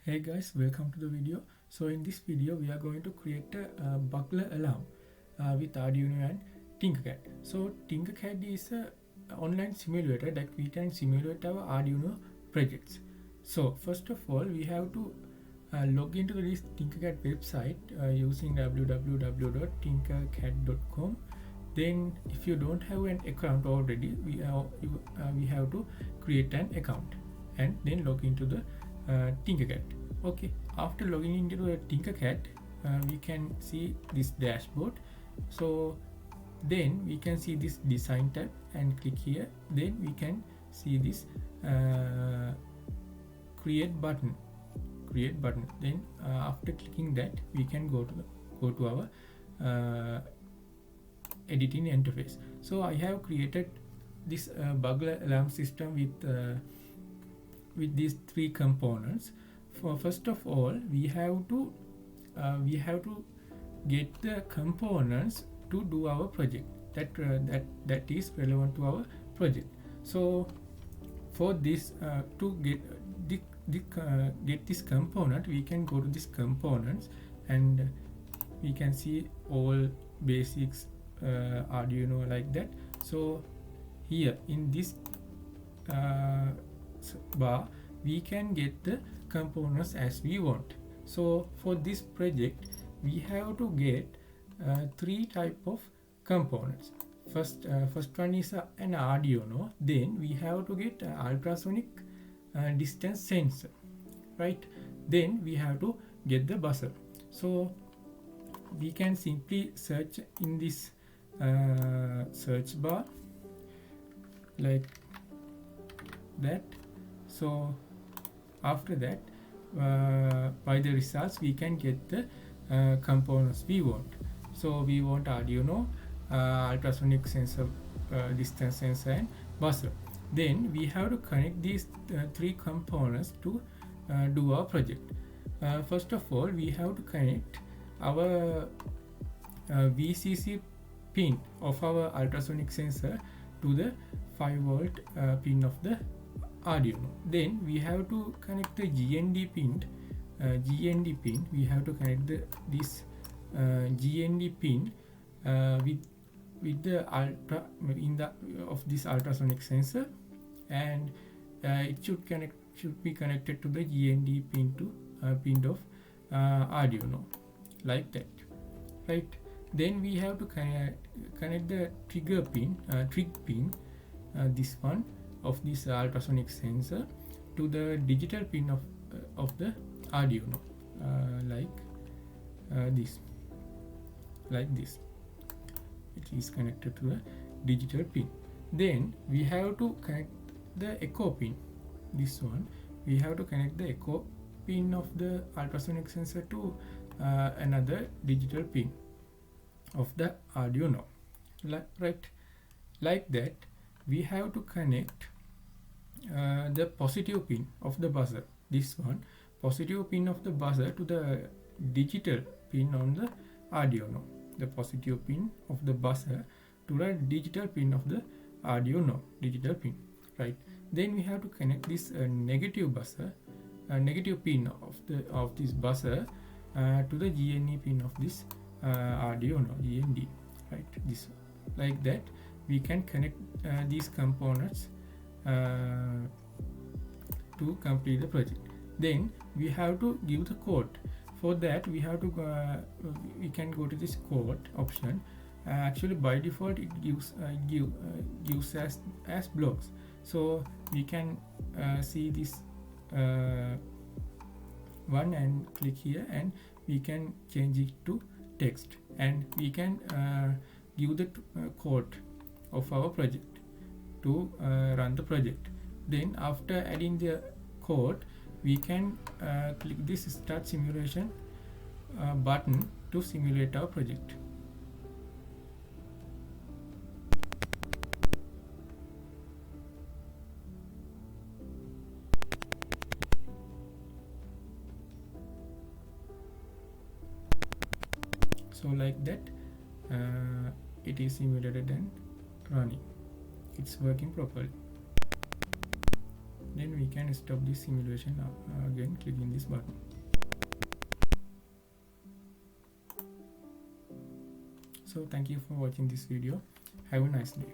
Hey guys, welcome to the video. So in this video we are going to create a burglar alarm with Arduino and Tinkercad. So Tinkercad is a online simulator that we can simulate our Arduino projects. So first of all we have to log into this Tinkercad website using www.tinkercad.com. Then if you don't have an account already, we have to create an account and then log into the Tinkercad. Okay, after logging into the Tinkercad, we can see this dashboard. So then we can see this design tab and click here. Then we can see this create button. Then after clicking that, we can go to our editing interface. So I have created this burglar alarm system with these three components. First of all, we have to get the components to do our project that is relevant to our project. So for this to get this component, we can go to this components and we can see all basics Arduino like that. So here in this bar we can get the components as we want. So for this project we have to get three type of components. First one is an Arduino. Then we have to get ultrasonic distance sensor, right? Then we have to get the buzzer. So we can simply search in this search bar like that. So after that, by the results we can get the components we want. So we want Arduino, ultrasonic sensor, distance sensor and buzzer. Then we have to connect these three components to do our project. First of all, we have to connect our VCC pin of our ultrasonic sensor to the 5V pin of the Arduino. Then we have to connect the GND pin. We have to connect this GND pin with the of this ultrasonic sensor, and it should be connected to the GND pin of Arduino like that, right? Then we have to connect the trigger pin, this one of this ultrasonic sensor to the digital pin of the Arduino, like this. It is connected to the digital pin. Then we have to connect the echo pin. This one we have to connect the echo pin of the ultrasonic sensor to another digital pin of the Arduino, right? Like that, we have to connect the positive pin of the buzzer. This one, positive pin of the buzzer to the digital pin on the Arduino. The positive pin of the buzzer to the digital pin of the Arduino, digital pin, right? Then we have to connect this negative pin of this buzzer to the GND pin of this Arduino, GND, right? This, like that, we can connect these components to complete the project. Then we have to give the code. For that we have to we can go to this code option. Actually by default it gives as blocks. So we can see this one and click here, and we can change it to text, and we can give the code of our project to run the project. Then after adding the code, we can click this start simulation button to simulate our project. So like that, it is simulated and running. It's working properly. then we can stop this simulation again clicking this button. So thank you for watching this video. Have a nice day.